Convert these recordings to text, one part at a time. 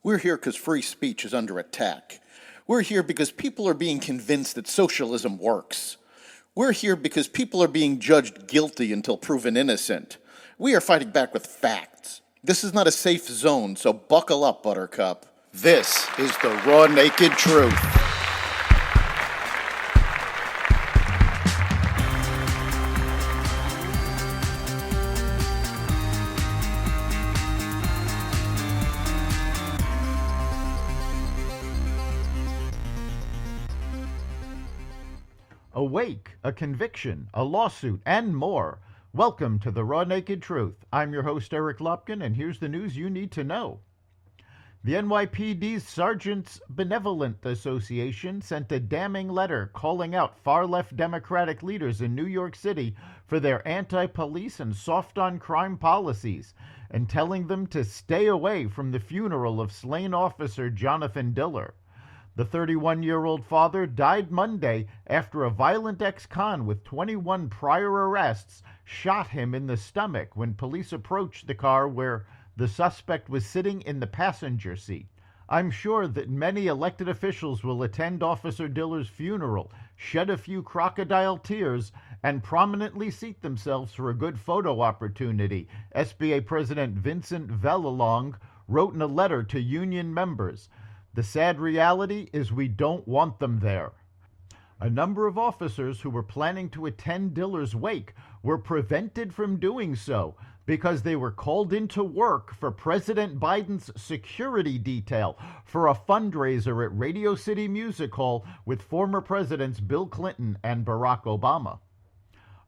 We're here because free speech is under attack. We're here because people are being convinced that socialism works. We're here because people are being judged guilty until proven innocent. We are fighting back with facts. This is not a safe zone, so buckle up, Buttercup. This is the raw, naked truth. A wake, a conviction, a lawsuit, and more. Welcome to the Raw Naked Truth. I'm your host, Eric Lupkin, and here's the news you need to know. The NYPD's Sergeants Benevolent Association sent a damning letter calling out far-left Democratic leaders in New York City for their anti-police and soft-on-crime policies, and telling them to stay away from the funeral of slain officer Jonathan Diller. The 31-year-old father died Monday after a violent ex-con with 21 prior arrests shot him in the stomach when police approached the car where the suspect was sitting in the passenger seat. I'm sure that many elected officials will attend Officer Diller's funeral, shed a few crocodile tears, and prominently seat themselves for a good photo opportunity, SBA President Vincent Vellalong wrote in a letter to union members. The sad reality is we don't want them there. A number of officers who were planning to attend Diller's wake were prevented from doing so because they were called into work for President Biden's security detail for a fundraiser at Radio City Music Hall with former presidents Bill Clinton and Barack Obama.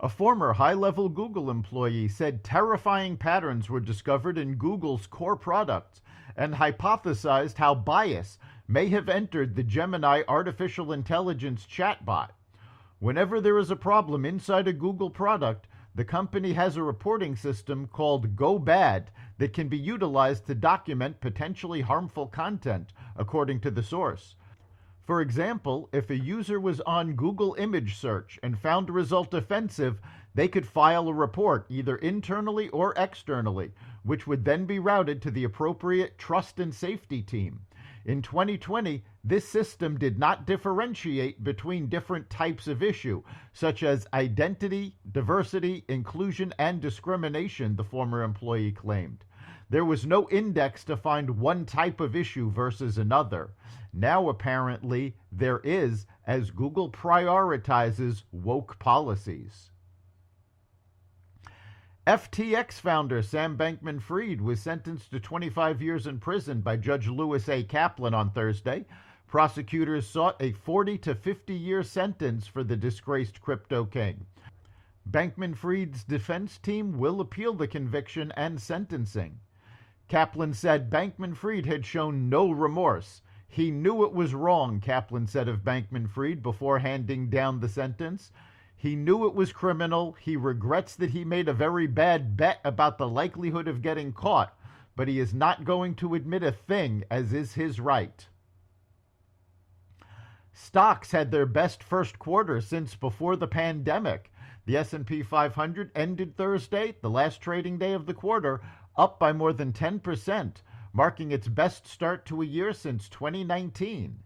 A former high-level Google employee said terrifying patterns were discovered in Google's core products and hypothesized how bias may have entered the Gemini artificial intelligence chatbot. Whenever there is a problem inside a Google product, the company has a reporting system called Go Bad that can be utilized to document potentially harmful content, according to the source. For example, if a user was on Google image search and found a result offensive, they could file a report either internally or externally, which would then be routed to the appropriate trust and safety team. In 2020, this system did not differentiate between different types of issue, such as identity, diversity, inclusion, and discrimination, the former employee claimed. There was no index to find one type of issue versus another. Now, apparently, there is, as Google prioritizes woke policies. FTX founder Sam Bankman-Fried was sentenced to 25 years in prison by Judge Lewis A. Kaplan on Thursday. Prosecutors sought a 40 to 50-year sentence for the disgraced crypto king. Bankman-Fried's defense team will appeal the conviction and sentencing. Kaplan said Bankman-Fried had shown no remorse. He knew it was wrong, Kaplan said of Bankman-Fried before handing down the sentence. He knew it was criminal. He regrets that he made a very bad bet about the likelihood of getting caught, but he is not going to admit a thing, as is his right. Stocks had their best first quarter since before the pandemic. The S&P 500 ended Thursday, the last trading day of the quarter, up by more than 10%, marking its best start to a year since 2019.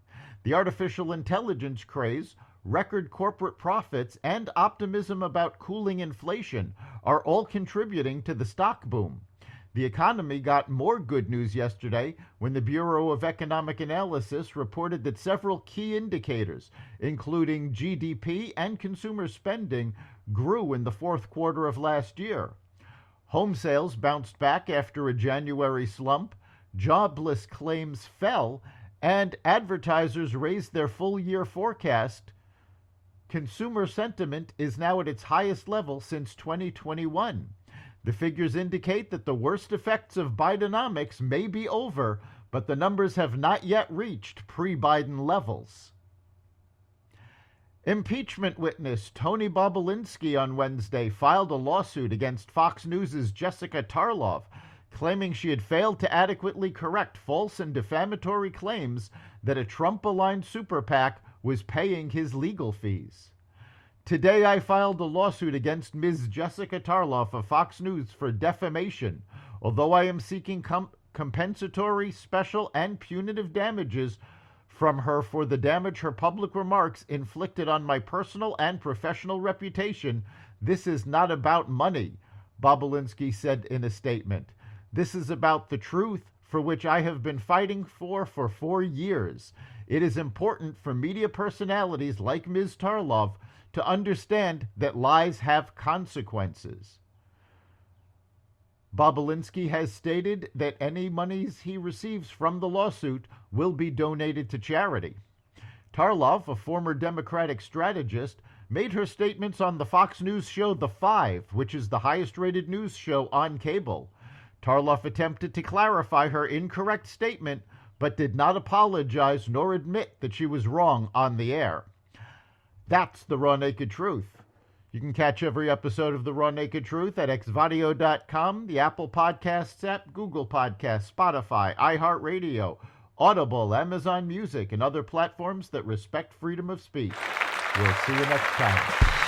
The artificial intelligence craze, record corporate profits, and optimism about cooling inflation are all contributing to the stock boom. The economy got more good news yesterday when the Bureau of Economic Analysis reported that several key indicators, including GDP and consumer spending, grew in the fourth quarter of last year. Home sales bounced back after a January slump, jobless claims fell, and advertisers raised their full-year forecast. Consumer sentiment is now at its highest level since 2021. The figures indicate that the worst effects of Bidenomics may be over, but the numbers have not yet reached pre-Biden levels. Impeachment witness Tony Bobulinski on Wednesday filed a lawsuit against Fox News' Jessica Tarlov, claiming she had failed to adequately correct false and defamatory claims that a Trump-aligned super PAC was paying his legal fees. Today I filed a lawsuit against Ms. Jessica Tarlov of Fox News for defamation, although I am seeking compensatory, special, and punitive damages from her for the damage her public remarks inflicted on my personal and professional reputation. This is not about money, Bobulinski said in a statement. This is about the truth for which I have been fighting for 4 years. It is important for media personalities like Ms. Tarlov to understand that lies have consequences. Bobulinski has stated that any monies he receives from the lawsuit will be donated to charity. Tarlov, a former Democratic strategist, made her statements on the Fox News show The Five, which is the highest-rated news show on cable. Tarlov attempted to clarify her incorrect statement, but did not apologize nor admit that she was wrong on the air. That's the Raw Naked Truth. You can catch every episode of The Raw Naked Truth at xvadio.com, the Apple Podcasts app, Google Podcasts, Spotify, iHeartRadio, Audible, Amazon Music, and other platforms that respect freedom of speech. We'll see you next time.